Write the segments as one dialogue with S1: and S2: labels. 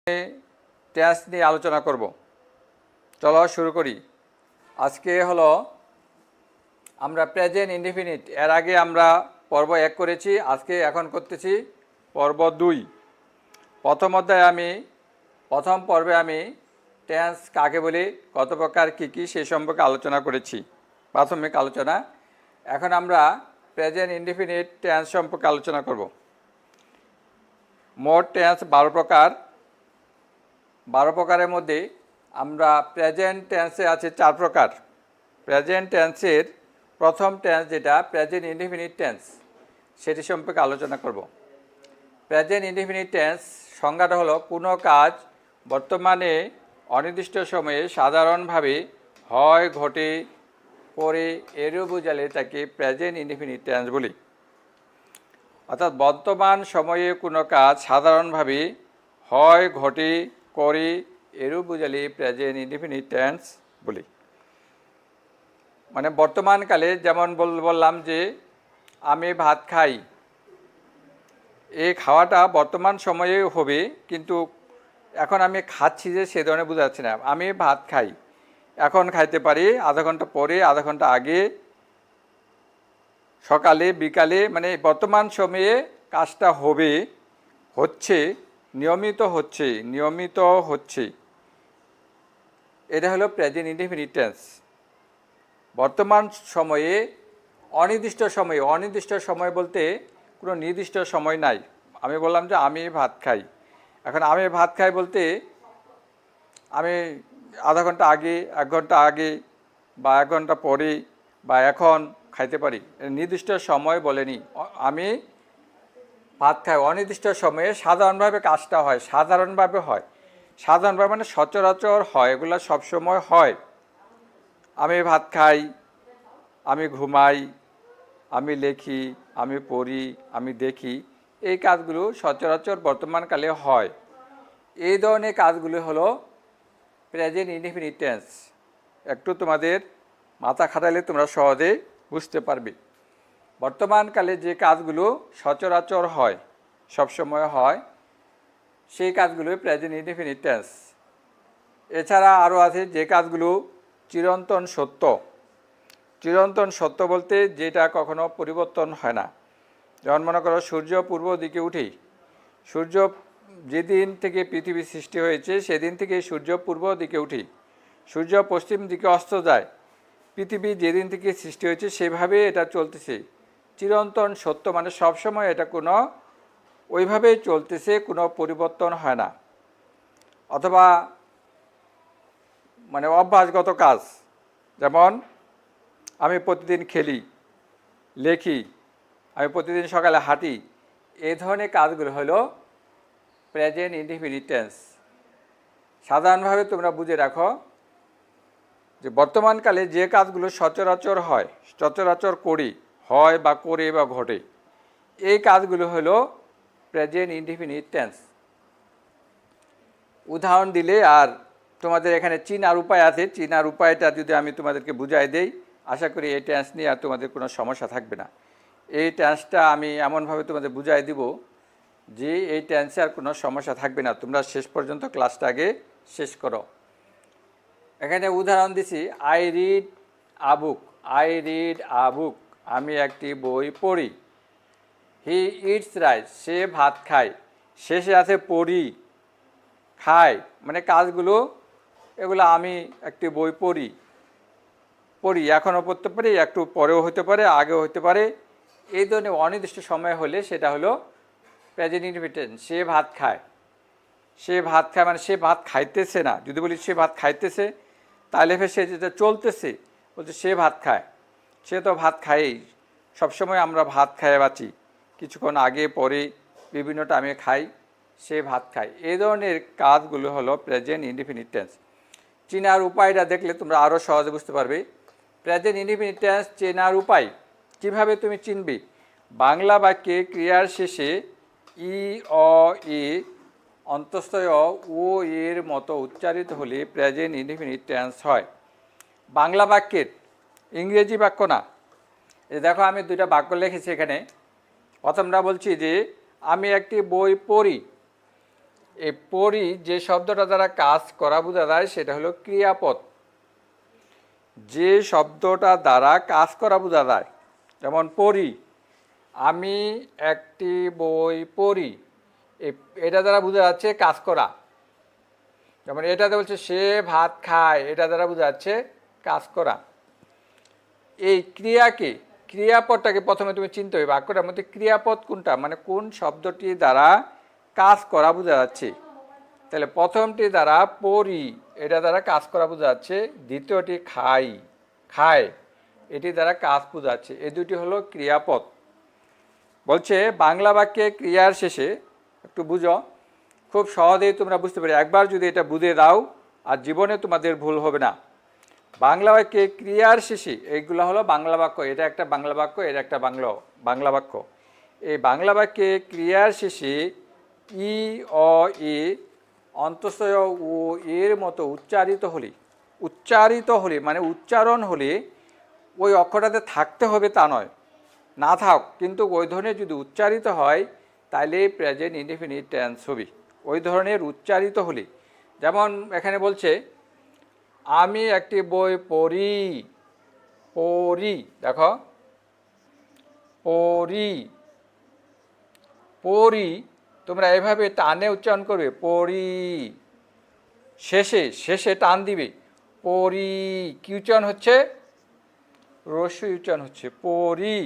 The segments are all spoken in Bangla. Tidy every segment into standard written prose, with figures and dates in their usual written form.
S1: টেন্স নিয়ে আলোচনা করব। চলো শুরু করি। আজকে হলো আমরা প্রেজেন্ট ইনডিফিনিট, এর আগে আমরা পর্ব 1 করেছি, আজকে এখন করতেছি পর্ব 2। প্রথম পর্বে আমি টেন্স কাকে বলি, কত প্রকার কী কী সেই সম্পর্কে আলোচনা করেছি, প্রাথমিক আলোচনা। এখন আমরা প্রেজেন্ট ইনডিফিনিট টেন্স সম্পর্কে আলোচনা করব। মোট টেন্স 12 প্রকার। 12 প্রকারের মধ্যে আমরা প্রেজেন্ট টেন্সে আছে 4 প্রকার। প্রেজেন্ট টেন্সের প্রথম টেন্স যেটা প্রেজেন্ট ইনডিফিনিট টেন্স, সেটি সম্পর্কে আলোচনা করব। প্রেজেন্ট ইনডিফিনিট টেন্স সংজ্ঞাটা হলো কোনো কাজ বর্তমানে অনির্দিষ্ট সময়ে সাধারণভাবে হয়, ঘটে, করে এরও বোঝালে তাকে প্রেজেন্ট ইনডিফিনিট টেন্স বলি। অর্থাৎ বর্তমান সময়ে কোনো কাজ সাধারণভাবে হয়, ঘটে, করে এরও বোঝালে প্রেজেন্ট ইনডিফিনিট টেন্স বলি। মানে বর্তমানকালে যেমন বললাম যে আমি ভাত খাই, এই খাওয়াটা বর্তমান সময়ে হবে, কিন্তু এখন আমি খাচ্ছি যে সে ধরনের বোঝাচ্ছি না। আমি ভাত খাই, এখন খাইতে পারি, আধা ঘন্টা পরে, আধা ঘন্টা আগে, সকালে, বিকালে, মানে বর্তমান সময়ে কাজটা হবে, হচ্ছে, নিয়মিত হচ্ছে। এটা হলো প্রেজেন্ট ইনডিফিনিট টেন্স। বর্তমান সময়ে অনির্দিষ্ট সময় বলতে কোনো নির্দিষ্ট সময় নাই। আমি বললাম যে আমি ভাত খাই, এখন আমি ভাত খাই বলতে আমি আধা ঘন্টা আগে, 1 ঘন্টা আগে, বা 1 ঘন্টা পরে, বা এখন খাইতে পারি, নির্দিষ্ট সময় বলেনি। আমি ভাত খাই অনির্দিষ্ট সময়ে সাধারণভাবে কাজটা হয়, সাধারণভাবে মানে সচরাচর হয়, এগুলো সবসময় হয়। আমি ভাত খাই, আমি ঘুমাই, আমি লেখি, আমি পড়ি, আমি দেখি, এই কাজগুলো সচরাচর বর্তমানকালে হয়। এই ধরনের কাজগুলো হলো প্রেজেন্ট ইনডিফিনিট টেন্স। একটু তোমাদের মাথা খাটালে তোমরা সহজেই বুঝতে পারবে। বর্তমানকালে যে কাজগুলো সচরাচর হয়, সবসময় হয়, সেই কাজগুলো প্রেজেন্ট ইনডিফিনিট টেন্স। এছাড়া আরও আছে যে কাজগুলো চিরন্তন সত্য বলতে যেটা কখনো পরিবর্তন হয় না। যেমন মনে করো সূর্য পূর্ব দিকে উঠে, সূর্য যেদিন থেকে পৃথিবী সৃষ্টি হয়েছে সেদিন থেকে সূর্য পূর্ব দিকে উঠে, সূর্য পশ্চিম দিকে অস্ত যায়। পৃথিবী যেদিন থেকে সৃষ্টি হয়েছে সেভাবে এটা চলতেছে। চিরন্তন সত্য মানে সবসময় এটা কোনো ওইভাবেই চলতেছে, কোনো পরিবর্তন হয় না। অথবা মানে অভ্যাসগত কাজ, যেমন আমি প্রতিদিন খেলি, লেখি, আমি প্রতিদিন সকালে হাঁটি, এই ধরনের কাজগুলো হলো প্রেজেন্ট ইনডিফিনিট টেন্স। সাধারণভাবে তোমরা বুঝে রাখো যে বর্তমানকালে যে কাজগুলো সচরাচর করি, হয় বা করে বা ঘটে, এই কাজগুলো হলো প্রেজেন্ট ইনডিফিনিট টেন্স। উদাহরণ দিলে আর তোমাদের এখানে চিনার উপায় আছে, চিনার উপায়টা যদি আমি তোমাদেরকে বুঝাই দেই, আশা করি এই টেন্স নিয়ে আর তোমাদের কোনো সমস্যা থাকবে না। এই টেন্সটা আমি এমনভাবে তোমাদের বুঝাই দিব যে এই টেন্সে আর কোনো সমস্যা থাকবে না। তোমরা শেষ পর্যন্ত ক্লাসটা আগে শেষ করো। এখানে উদাহরণ দিছি, আই রিড আ বুক, আমি একটি বই পড়ি। হি ইটস রাইস, সে ভাত খায়। শেষে আছে পড়ি, খায়, মানে কাজগুলো এগুলো আমি একটি বই পড়ি, এখনও পড়তে পারি, একটু পরেও হতে পারে, আগেও হতে পারে। এই ধরনের অনির্দিষ্ট সময় হলে সেটা হলো প্রেজেন্ট ইনডিফিনিট টেন্স। সে ভাত খায় মানে সে ভাত খাইতেছে না। যদি বলি সে ভাত খাইতেছে, তাহলে সে যেটা চলতেছে, বলছে সে ভাত খায়, সে তো ভাত খায়ই, সবসময় আমরা ভাত খায় বাঁচি, কিছুক্ষণ আগে পরে বিভিন্ন টাইমে খাই, সে ভাত খায়। এই ধরনের কাজগুলো হলো প্রেজেন্ট ইনডিফিনিট টেন্স। চেনার উপায়টা দেখলে তোমরা আরও সহজে বুঝতে পারবে। প্রেজেন্ট ইনডিফিনিট টেন্স চেনার উপায় কীভাবে তুমি চিনবে? বাংলা বাক্যে ক্রিয়ার শেষে ই, অ, এ অন্তঃস্থয় ও এর মতো উচ্চারিত হলে প্রেজেন্ট ইনডিফিনিট টেন্স হয়। বাংলা বাক্যের, ইংরেজি বাক্য না। এই দেখো আমি 2টা বাক্য লিখেছি এখানে। প্রথমটা বলছি যে আমি একটি বই পড়ি, এই পড়ি যে শব্দটা দ্বারা কাজ করা বোঝা যায় সেটা হলো ক্রিয়াপদ। যে শব্দটা দ্বারা কাজ করা বোঝা যায়, যেমন পড়ি, আমি একটি বই পড়ি, এটা দ্বারা বোঝা যাচ্ছে কাজ করা। যেমন এটাতে বলছে সে ভাত খায়, এটা দ্বারা বোঝা যাচ্ছে কাজ করা। এই ক্রিয়াকে, ক্রিয়াপদটাকে প্রথমে তুমি চিনতে হবে, বাক্যটার মধ্যে ক্রিয়াপদ কোনটা, মানে কোন শব্দটি দ্বারা কাজ করা বোঝা যাচ্ছে। তাহলে প্রথমটি দ্বারা পড়ি, এটা দ্বারা কাজ করা বোঝা যাচ্ছে। দ্বিতীয়টি খাই, খায়, এটি দ্বারা কাজ বোঝা যাচ্ছে। এই দুটি হলো ক্রিয়াপদ। বলছে বাংলা বাক্যে ক্রিয়ার শেষে, একটু বুঝো, খুব সহজেই তোমরা বুঝতে পারি, একবার যদি এটা বুঝে দাও আর জীবনে তোমাদের ভুল হবে না। বাংলা বাক্যে ক্রিয়ার শেষে, এইগুলো হলো বাংলা বাক্য, এটা একটা বাংলা বাক্য, এটা একটা বাংলা বাক্য। এই বাংলা বাক্যে ক্রিয়ার শেষে ই, অ, এ অন্তঃস্থ ও এর মতো উচ্চারিত হলে মানে উচ্চারণ হলে ওই অক্ষরটাতে থাকতে হবে তা নয়, না থাক, কিন্তু ওই ধরনের যদি উচ্চারিত হয় তাহলে প্রেজেন্ট ইনডেফিনিট টেন্স হবে। ওই ধরনের উচ্চারিত হলে, যেমন এখানে বলছে আমি একটি বই পড়ি, পড়ি, দেখো পড়ি, পড়ি, তোমরা এভাবে টানে উচ্চারণ করবে, পড়ি, শেষে শেষে টান দিবে, পড়ি, কি উচ্চারণ হচ্ছে, রস্যই উচ্চারণ হচ্ছে, পড়ি।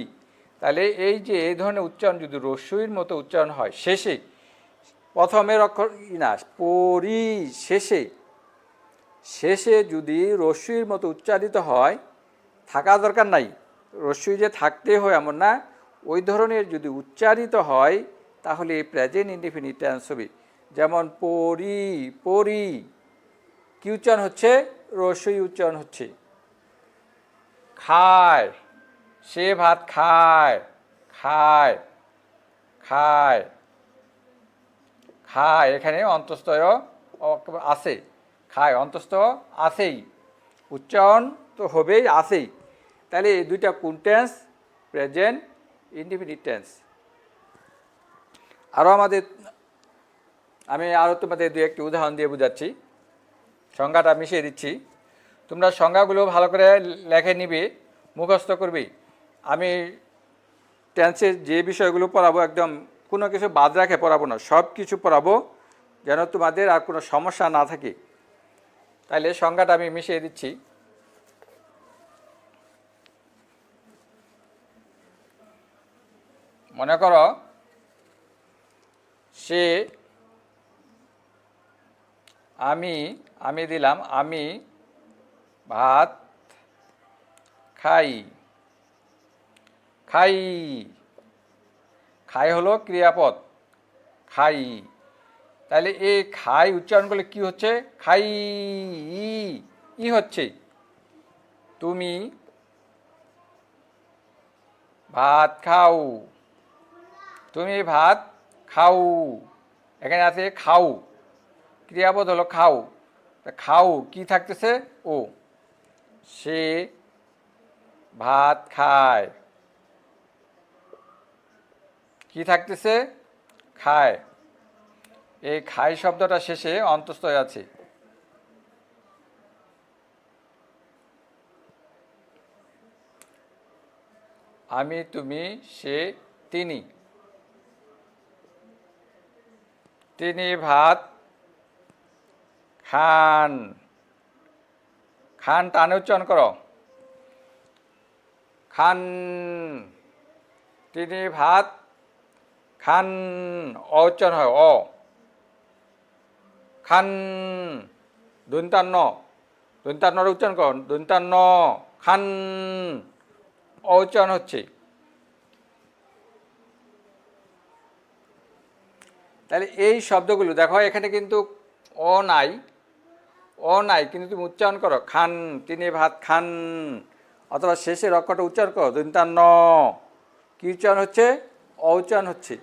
S1: তাহলে এই যে এই ধরনের উচ্চারণ যদি রস্যইর মতো উচ্চারণ হয়, শেষে, প্রথমের অক্ষর না, পড়ি শেষে, শেষে যদি রস্যইর মতো উচ্চারিত হয়, থাকা দরকার নাই, রস্যই যে থাকতে হয় এমন না, ওই ধরনের যদি উচ্চারিত হয় তাহলে প্রেজেন্ট ইনডেফিনিট টেন্স হবে। যেমন পড়ি, পড়ি, কি উচ্চারণ হচ্ছে, রস্যই উচ্চারণ হচ্ছে। খায়, সে ভাত খায়, খায়, খায়, খায়, এখানে অন্তঃস্থ আছে, খায়, অন্তঃস্থ আছেই, উচ্চারণ তো হবেই, আছেই। তাহলে এই দুইটা কোন টেন্স, প্রেজেন্ট ইনডেফিনিট টেন্স। আমি আরও তোমাদের দু একটি উদাহরণ দিয়ে বোঝাচ্ছি, সংজ্ঞাটা মিশিয়ে দিচ্ছি, তোমরা সংজ্ঞাগুলো ভালো করে লেখে নিবে, মুখস্থ করবে। আমি টেন্সের যে বিষয়গুলো পড়াবো একদম কোনো কিছু বাদ রাখে পড়াবো না, সব কিছু পড়াবো যেন তোমাদের আর কোনো সমস্যা না থাকে। তাহলে সংজ্ঞাটা আমি মিশিয়ে দিচ্ছি। মনে করো সে, আমি দিলাম আমি ভাত খাই, খাই, খাই হলো ক্রিয়াপদ, খাই। তাহলে এই খাই উচ্চারণ করলে কি হচ্ছে, খাই, ই হচ্ছে। তুমি ভাত খাও, তুমি ভাত খাও, এখানে আছে খাও, ক্রিয়াপদ হলো খাও, খাও কি থাকতেছে, ও, সে ভাত খায়, কি থাকতেছে, খায়। এই খাই শব্দটা শেষে অন্তঃস্থ আছে। আমি, তুমি, সে, তিনি, তিনি ভাত খান, খান টানে উচ্চারণ করো, খান, তিনি ভাত খান, অ উচ্চারণ হয়, অ, খান, দন্তান্ন, দন্তান্নর উচ্চারণ করো, দন্তান্ন, খান, অ উচ্চারণ হচ্ছে। তাহলে এই শব্দগুলো দেখো, এখানে কিন্তু অ নাই, অ নাই, কিন্তু তুমি উচ্চারণ করো, খান, তিনি ভাত খান, অথবা শেষের অক্ষরটা উচ্চারণ করো, দন্তান্ন, কি উচ্চারণ হচ্ছে, অ উচ্চারণ হচ্ছে।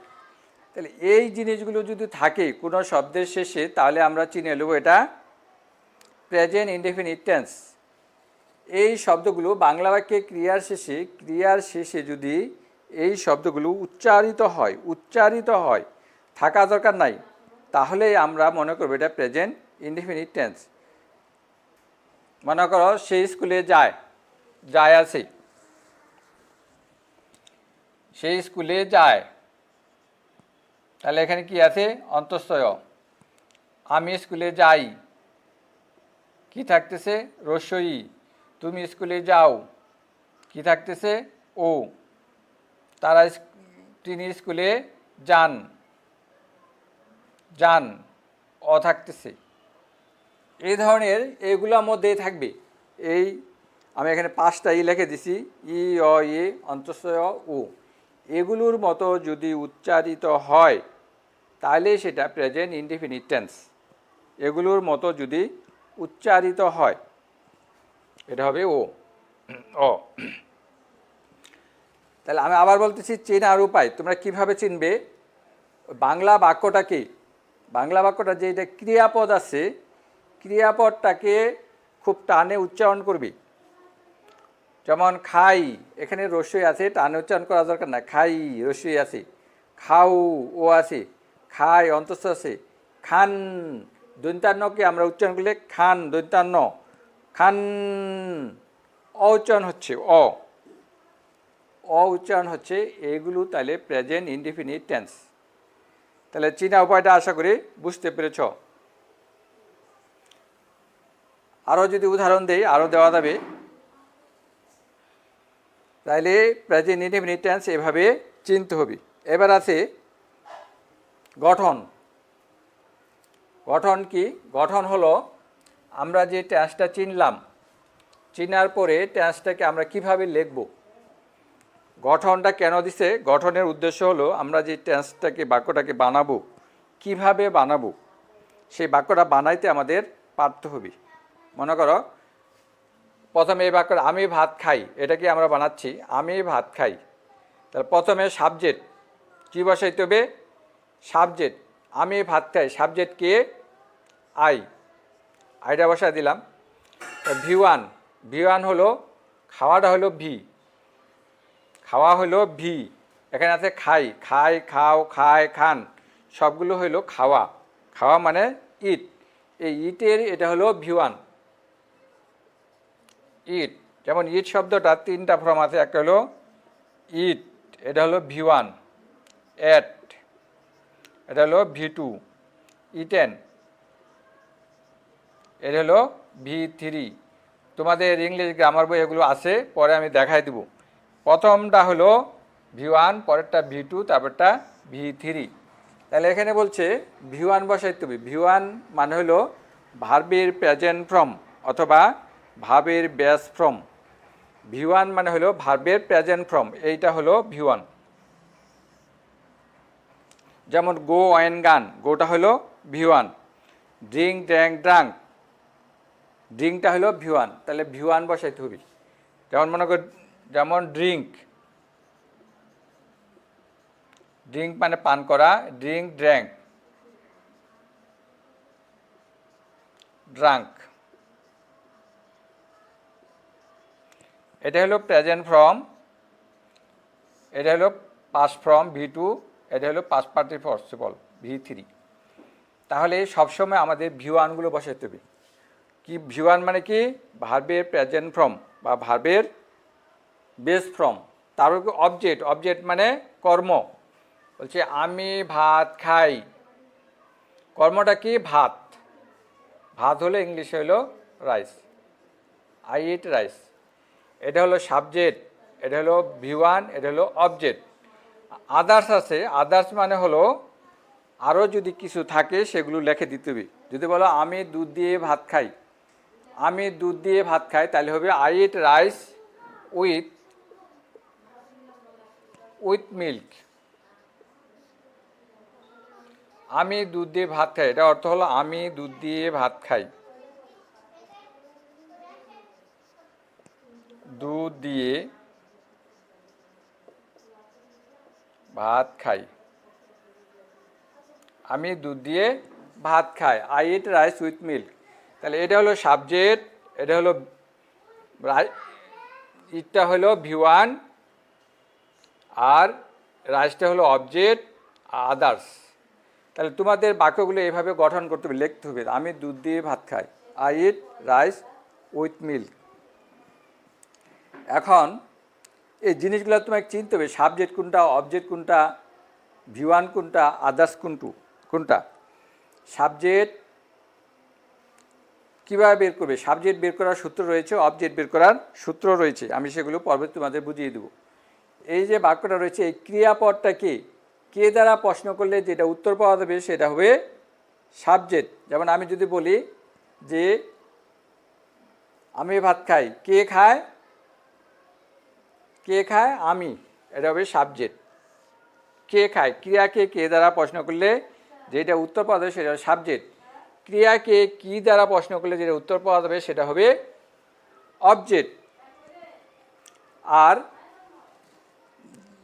S1: তাহলে এই জিনিসগুলো যদি থাকে কোনো শব্দের শেষে, তাহলে আমরা চিনে নেব এটা প্রেজেন্ট ইনডেফিনিট টেন্স। এই শব্দগুলো বাংলা বাক্যে ক্রিয়ার শেষে যদি এই শব্দগুলো উচ্চারিত হয়, থাকা দরকার নাই, তাহলেই আমরা মনে করব এটা প্রেজেন্ট ইনডিফিনিট টেন্স। মনে করো সে স্কুলে যায়, যায় আছে, সে স্কুলে যায়, তাহলে এখানে কি আছে? অন্তঃস্থ। আমি স্কুলে যাই, কি থাকতেছে? রস্বই। তুমি স্কুলে যাও, কি থাকতেছে? ও। তারা তিনি স্কুলে যান, যান, অ থাকতেছে। এই ধরনের এইগুলোর মধ্যেই থাকবে। এই আমি এখানে 5টা লিখে দিছি, ই, অ, এ, অন্তঃস্থ ও। এগুলোর মতো যদি উচ্চারিত হয় তাহলে সেটা প্রেজেন্ট ইনডিফিনিট টেন্স। এগুলোর মতো যদি উচ্চারিত হয় এটা হবে ও, অ। তাহলে আমি আবার বলতেছি চেনার উপায়। তোমরা কিভাবে চিনবে বাংলা বাক্যটা কি? বাংলা বাক্যটা যে এটা ক্রিয়াপদ আছে, ক্রিয়াপদটাকে খুব টানে উচ্চারণ করবি। যেমন খাই, এখানে রস্যই আছে, টানে উচ্চারণ করা দরকার না। খাই, রস্যই আছে। খাও, ও আছে। খাই, অন্তঃস্থ আছে। খান, দন্তান্নকে আমরা উচ্চারণ করলে খান, দন্তান্ন, খান, অ উচ্চারণ হচ্ছে, অ, অ উচ্চারণ হচ্ছে। এগুলো তাহলে প্রেজেন্ট ইনডিফিনিট টেন্স। তাহলে চীনা উপায়টা আশা করি বুঝতে পেরেছ। আরও যদি উদাহরণ দেই, আরও দেওয়া যাবে। তাইলে প্রেজেন্ট ইনডিফিনিট টেন্স এভাবে চিনতে হবে। এবার আছে গঠন। গঠন কি? গঠন হলো আমরা যে টেন্সটা চিনলাম, চিনার পরে টেন্সটাকে আমরা কিভাবে লিখব। গঠনটা কেন দিছে? গঠনের উদ্দেশ্য হলো আমরা যে টেন্সটাকে, বাক্যটাকে বানাবো, কিভাবে বানাবো, সেই বাক্যটা বানাইতে আমাদের পারতে হবে। মনে করো প্রথমে এই বাক্যটা আমি ভাত খাই, এটা কি আমরা বানাচ্ছি আমি ভাত খাই। তাহলে প্রথমে সাবজেক্ট কী বসাইতে হবে? সাবজেক্ট। আমি ভাত খাই, সাবজেক্ট কে? আই, আইটা বসাই দিলাম। ভি1, ভি1 হলো খাওয়াটা হলো ভি, খাওয়া হলো ভি। এখানে আছে খাই, খাই, খাও, খায়, খান, সবগুলো হলো খাওয়া। খাওয়া মানে ইট। এই ইটের এটা হলো ভি1, ইট। যেমন ইট শব্দটা 3টা ফর্ম আছে। একটা হলো ইট, এটা হলো ভি1। এট, এটা হলো ভি2। ইটেন, এটা হলো ভি3। তোমাদের ইংলিশ গ্রামার বই এগুলো আছে, পরে আমি দেখাই দেব। প্রথমটা হলো ভি1, পরেরটা ভি2, তারপরটা ভি3। তাহলে এখানে বলছে ভি1 বসাইতে হবে। ভি1 মানে হলো ভার্বের প্রেজেন্ট ফর্ম অথবা ভার্বের বেস ফর্ম। ভি1 মানে হলো ভার্বের প্রেজেন্ট ফর্ম, এইটা হলো ভি1। যেমন গো, অয়েন, গান, গোটা হলো ভি1। ড্রিঙ্ক, ড্র্যাঙ্ক, ড্রাঙ্ক, ড্রিঙ্কটা হলো ভি1। তাহলে ভি1 বসাইতে হবে। যেমন মনে কর, যেমন ড্রিঙ্ক, ড্রিঙ্ক মানে পান করা। ড্রিঙ্ক, ড্র্যাঙ্ক, ড্রাঙ্ক, এটা হলো প্রেজেন্ট ফর্ম, এটা হলো পাস্ট ফর্ম ভি2, এটা হলো পাস্ট পার্টিসিপল ভি3। তাহলে সবসময় আমাদের ভি1গুলো বসাইতে হবে। কি ভি1 মানে কি? ভার্বের প্রেজেন্ট ফর্ম বা ভার্বের বেস ফর্ম। তারপর অবজেক্ট, অবজেক্ট মানে কর্ম। বলছে আমি ভাত খাই, কর্মটা কি? ভাত। ভাত হলো ইংলিশে হলো রাইস, আই ইট রাইস। এটা হলো সাবজেক্ট, এটা হলো ভি1, এটা হলো অবজেক্ট। আদার্স আছে, আদার্স মানে হলো আরও যদি কিছু থাকে সেগুলো লিখে দিতে হবে। যদি বলো আমি দুধ দিয়ে ভাত খাই, আমি দুধ দিয়ে ভাত খাই, তাহলে হবে I eat rice with milk. আমি দুধ দিয়ে ভাত খাই, এটা অর্থ হলো আমি দুধ দিয়ে ভাত খাই, দুধ দিয়ে ভাত খাই, আমি দুধ দিয়ে ভাত খাই, I eat rice with milk. তাহলে এটা হলো সাবজেক্ট, এটা হলো ইটটা হলো ভি1, আর রাইসটা হলো অবজেক্ট, আদার্স। তাহলে তোমাদের বাক্যগুলো এভাবে গঠন করতে হবে, লিখতে হবে। আমি দুধ দিয়ে ভাত খাই, I eat rice with milk. এখন এই জিনিসগুলো তোমাকে চিনতে হবে, সাবজেক্ট কোনটা, অবজেক্ট কোনটা, ভিওয়ান কোনটা, আদার্স কোনটা। সাবজেক্ট কীভাবে বের করবে? সাবজেক্ট বের করার সূত্র রয়েছে, অবজেক্ট বের করার সূত্র রয়েছে, আমি সেগুলো পর্বে তোমাদের বুঝিয়ে দেবো। এই যে বাক্যটা রয়েছে, এই ক্রিয়াপদটা কে দ্বারা প্রশ্ন করলে যেটা উত্তর পাওয়া যাবে সেটা হবে সাবজেক্ট। যেমন আমি যদি বলি যে আমি ভাত খাই, কে খায়? কে খায়? আমি, এটা হবে সাবজেক্ট। কে খায়, ক্রিয়াকে কে দ্বারা প্রশ্ন করলে যেটা উত্তর পাওয়া যাবে সেটা হবে সাবজেক্ট। ক্রিয়াকে কি দ্বারা প্রশ্ন করলে যেটা উত্তর পাওয়া যাবে সেটা হবে অবজেক্ট। আর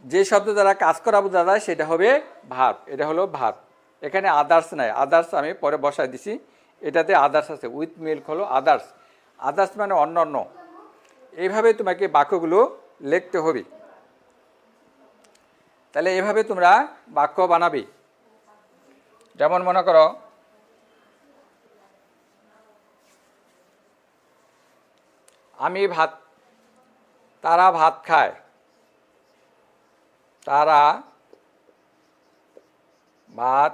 S1: যে শব্দ দ্বারা কাজ করা বোঝা যায় সেটা হবে ভার্ব, এটা হলো ভার্ব। এখানে আদার্স নাই, আদার্স আমি পরে বসায় দিছি, এটাতে আদার্স আছে, উইথ মিল্ক হলো আদার্স। আদার্স মানে অন্য অন্য। এইভাবে তোমাকে বাক্যগুলো লিখতে হবে। তাহলে এভাবে তোমরা বাক্য বানাবে। যেমন মনে করো তারা ভাত খায়, তারা ভাত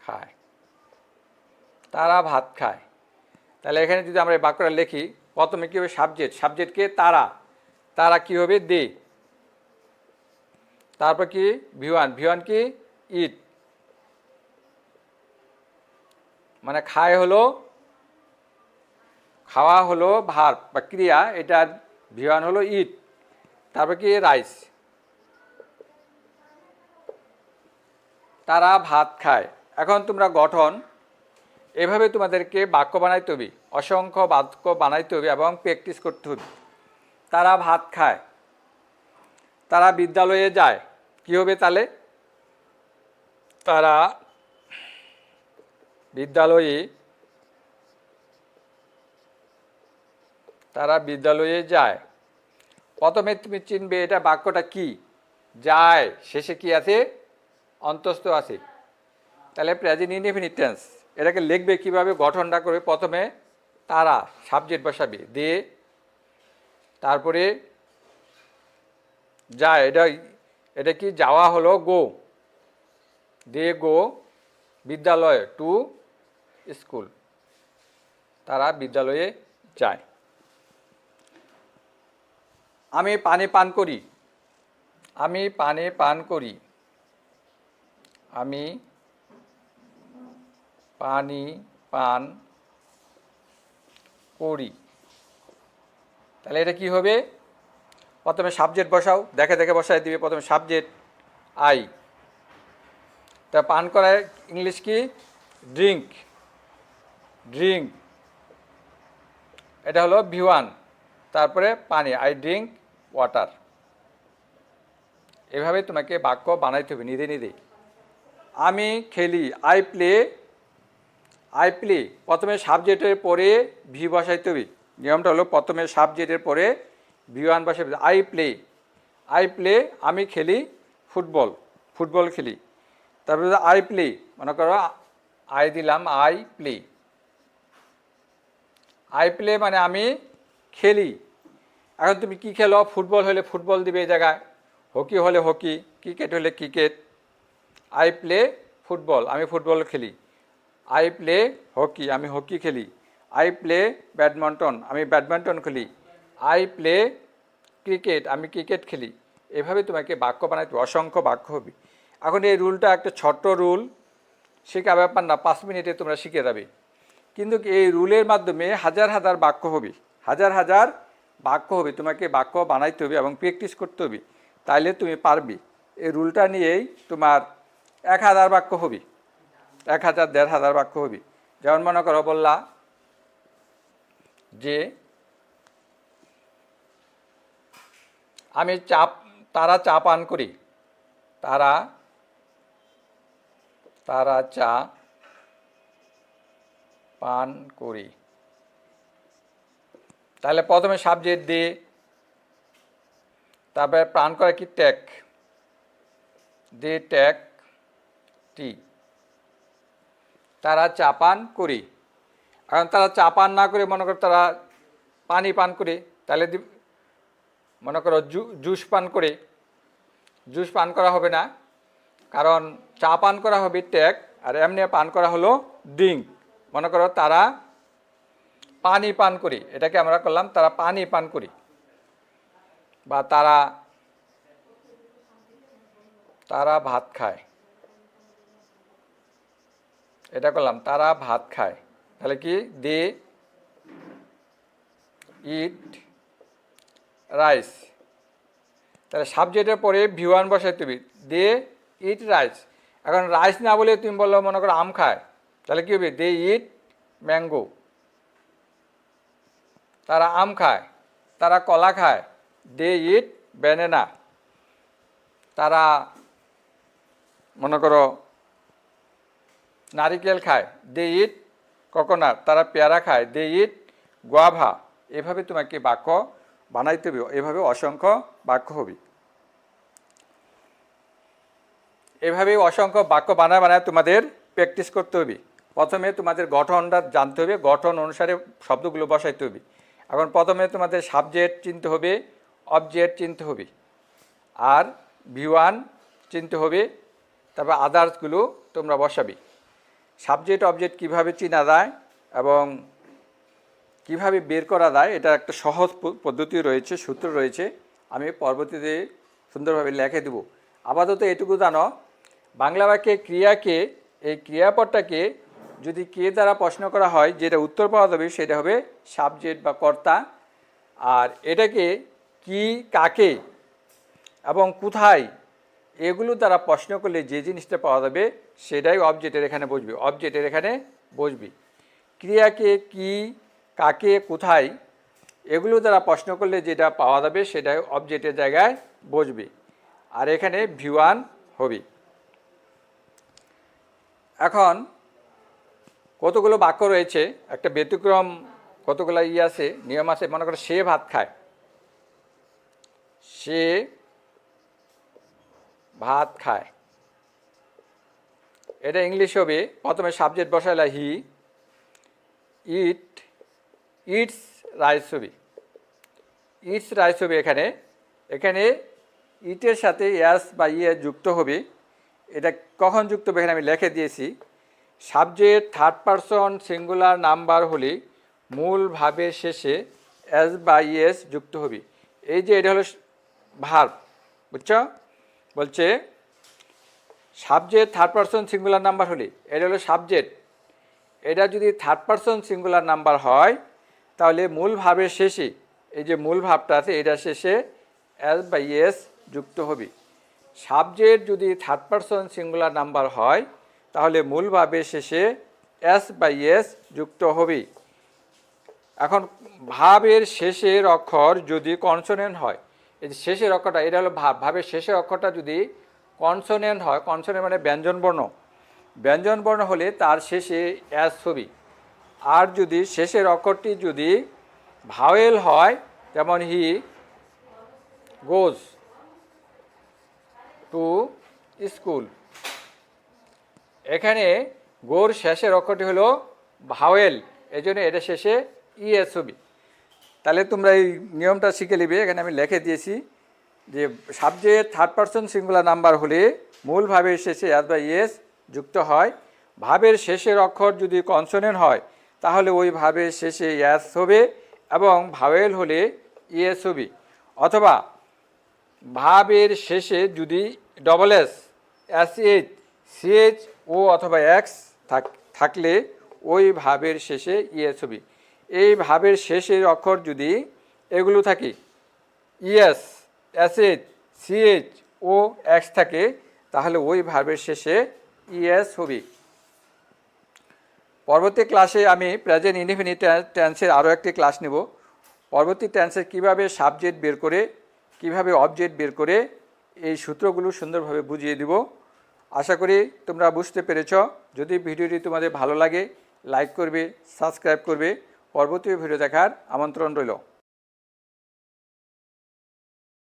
S1: খায়, তারা ভাত খায়। তাহলে এখানে যদি আমরা এই বাক্যটা লিখি, প্রথমে কী হবে? সাবজেক্টকে তারা কী হবে? দে। তারপর কি? ভিওয়ান কি? ইট, মানে খাওয়া হলো ভার্ব বা ক্রিয়া, এটার ভিওয়ান হলো ইট। তারপর কি? রাইস। তারা ভাত খায়। এখন তোমরা গঠন এভাবে তোমাদেরকে বাক্য বানাইতে হবে, অসংখ্য বাক্য বানাইতে হবে এবং প্র্যাকটিস করতে হবে। তারা ভাত খায়, তারা বিদ্যালয়ে যায়, কি হবে তাহলে? তারা বিদ্যালয়ে যায়। প্রথমে তুমি চিনবে এটা বাক্যটা কি, যায়, শেষে কি আছে? অন্তস্থ আছে। তাহলে প্রেজেন্ট ইনডেফিনিট টেন্স। এটাকে লিখবে কিভাবে? গঠনটা করে প্রথমে তারা সাবজেক্ট বসাবে, দিয়ে তারপরে যায়, এটা কি? যাওয়া হলো গো, দিয়ে গো, বিদ্যালয় টু স্কুল, তারা বিদ্যালয়ে যায়। আমি পানি পান করি, আমি পানি পান করি, আমি পানি পান করি। তাহলে এটা কি হবে? প্রথমে সাবজেক্ট বসাও, দেখে বসাই দিবে। প্রথমে সাবজেক্ট আই, তা পান করার ইংলিশ কি? ড্রিঙ্ক, এটা হলো ভিওয়ান। তারপরে পানি, আই ড্রিঙ্ক ওয়াটার। এভাবে তোমাকে বাক্য বানাইতে হবে নিজে। আমি খেলি, আই প্লে, প্রথমে সাবজেক্টের পরে ভি বসাইতে হবে। নিয়মটা হলো প্রথমে সাবজেক্টের পরে ভিওয়ান বসাইতে হবে। আই প্লে, আমি খেলি ফুটবল খেলি। তারপরে আই প্লে, মনে করো আই দিলাম, আই প্লে মানে আমি খেলি। এখন তুমি কি খেলো? ফুটবল হলে ফুটবল দিবে এই জায়গায়, হকি হলে হকি, ক্রিকেট হলে ক্রিকেট। আই প্লে ফুটবল, আমি ফুটবল খেলি। আই প্লে হকি, আমি হকি খেলি। আই প্লে ব্যাডমিন্টন, আমি ব্যাডমিন্টন খেলি। আই প্লে ক্রিকেট, আমি ক্রিকেট খেলি। এভাবে তোমাকে বাক্য বানাইতে অসংখ্য বাক্য হবে। এখন এই রুলটা একটা ছোট্ট রুল, শেখা ব্যাপার না, 5 মিনিটে তোমরা শিখে যাবে। কিন্তু এই রুলের মাধ্যমে হাজার বাক্য হবে, হাজার বাক্য হবে। তোমাকে বাক্য বানাইতে হবে এবং প্র্যাকটিস করতে হবে, তাইলে তুমি পারবে। এই রুলটা নিয়েই তোমার 1000 বাক্য হবে, 1000 1500 বাক্য হবে। যেমন মনে করো বললা যে তারা চা পান করি, তারা চা পান করি। তাহলে প্রথমে সাবজেক্ট দিয়ে, তারপরে পান করে কি? ট্যাক, দে ট্যাক টি, তারা চা পান করি। এখন তারা চা পান না করে মনে করো তারা পানি পান করে, তাহলে মনে করো জুস পান করে, জুস পান করা হবে না, কারণ চা পান করা হবে ট্যাগ, আর এমনি পান করা হলো ড্রিঙ্ক। মনে করো তারা পানি পান করি, এটাকে আমরা করলাম তারা পানি পান করি, বা তারা ভাত খায়, এটা করলাম তারা ভাত খায়। তাহলে কি দে ইট রাইস। তাহলে সাবজেক্টের পরে V1 বসাইতে হবে, দে ইট রাইস। এখন রাইস না বলে তুমি বললো মনে করো আম খায়, তাহলে কী হবে, দে ইট ম্যাঙ্গো। তারা আম খায়, তারা কলা খায়, দে ইট ব্যানানা। তারা মনে করো নারিকেল খায়, দে ইট কোকোনাট। তারা পেয়ারা খায়, দে ইট গুয়াভা। এভাবে তোমাকে বাক্য বানাইতে হবে, এভাবে অসংখ্য বাক্য হবে। এভাবে অসংখ্য বাক্য বানায় তোমাদের প্র্যাকটিস করতে হবে। প্রথমে তোমাদের গঠনটা জানতে হবে, গঠন অনুসারে শব্দগুলো বসাইতে হবে। এখন প্রথমে তোমাদের সাবজেক্ট চিনতে হবে, অবজেক্ট চিনতে হবে, আর V1 চিনতে হবে, তারপর আদার্সগুলো তোমরা বসাবে। সাবজেক্ট অবজেক্ট কিভাবে চেনা যায় এবং কিভাবে বের করা যায়, এটা একটা সহজ পদ্ধতি রয়েছে, সূত্র রয়েছে, আমি পরবর্তীতে সুন্দরভাবে লিখে দেব। আপাতত এটুকু জানো, বাংলা বাক্যে ক্রিয়াকে, এই ক্রিয়াপদটাকে যদি কে দ্বারা প্রশ্ন করা হয়, যেটা উত্তর পাওয়া যাবে সেটা হবে সাবজেক্ট বা কর্তা। আর এটাকে কি, কাকে এবং কোথায়, এগুলো দ্বারা প্রশ্ন করলে যে জিনিসটা পাওয়া যাবে সেটাই অবজেক্টের এখানে বসবে, অবজেক্টের এখানে বসবে। ক্রিয়াকে কি, কাকে, কোথায়, এগুলো দ্বারা প্রশ্ন করলে যেটা পাওয়া যাবে সেটাই অবজেক্টের জায়গায় বসবে, আর এখানে V1 হবে। এখন কতগুলো বাক্য রয়েছে, একটা ব্যতিক্রম কতগুলো আছে, নিয়ম আছে। মনে করো সে ভাত খায়, সে ভাত খায়, এটা ইংলিশ হবে। প্রথমে সাবজেক্ট বসাইলা হি, ইটস রাইস হবে, ইটস রাইস হবে। এখানে ইটের সাথে ইয়াস বা ইয়ে যুক্ত হবে। এটা কখন যুক্ত হবে এখানে আমি লিখে দিয়েছি। Subject third person singular number হলে মূল ভাবের শেষে এস বা ইএস যুক্ত হবে। এই যে এটা হলো ভার্ব, বুঝছো? বলছে subject third person singular number হলে, এটা হলো সাবজেক্ট, এটা যদি থার্ড পারসন সিঙ্গুলার নাম্বার হয় তাহলে মূল ভাবের শেষে, এই যে মূল ভাবটা আছে এটা শেষে এস বা ইএস যুক্ত হবে। সাবজেক্ট যদি থার্ড পারসন সিঙ্গুলার নাম্বার হয় তাহলে মূল ভাবের শেষে এস বা ইএস যুক্ত হবে। এখন ভাবের শেষের অক্ষর যদি কনসোনেন্ট হয়, এই যে শেষের অক্ষরটা, এটা হলো ভাব, ভাবের শেষের অক্ষরটা যদি কনসোনেন্ট হয়, কনসোনেন্ট মানে ব্যঞ্জনবর্ণ, ব্যঞ্জনবর্ণ হলে তার শেষে এস হবে। আর যদি শেষের অক্ষরটি যদি ভাওয়েল হয়, যেমন হি গোজ টু স্কুল, এখানে গোর শেষের অক্ষরটি হলো ভাওয়েল, এই জন্য এটা শেষে ইএস হবে। তাহলে তোমরা এই নিয়মটা শিখে নেবে। এখানে আমি লিখে দিয়েছি যে subject third person singular number হলে মূল ভাবের শেষে এস বা ইএস যুক্ত হয়। ভাবের শেষের অক্ষর যদি কনসোনেন্ট হয় তাহলে ওই ভাবের শেষে এস হবে, এবং ভাওয়েল হলে ইএস হবে। অথবা ভাবের শেষে যদি ডবল এস, এসএইচ, সিএইচ, ও অথবা এক্স থাকলে ওই ভাবের শেষে ইএস হবে। এই ভাবের শেষের অক্ষর যদি এগুলো থাকে, ইএস, এসএইচ, সিএইচ, ও এক্স থাকে, তাহলে ওই ভাবের শেষে ইএস হবে। পরবর্তী ক্লাসে আমি প্রেজেন্ট ইনডেফিনিট টেন্সের আরও একটি ক্লাস নেব। পরবর্তী টেন্সের কীভাবে সাবজেক্ট বের করে, কিভাবে অবজেক্ট বের করে, এই সূত্রগুলো সুন্দরভাবে বুঝিয়ে দিব। আশা করি তোমরা বুঝতে পেরেছ। যদি ভিডিওটি তোমাদের ভালো লাগে লাইক করবে, সাবস্ক্রাইব করবে। পরবর্তী ভিডিও দেখার আমন্ত্রণ রইল।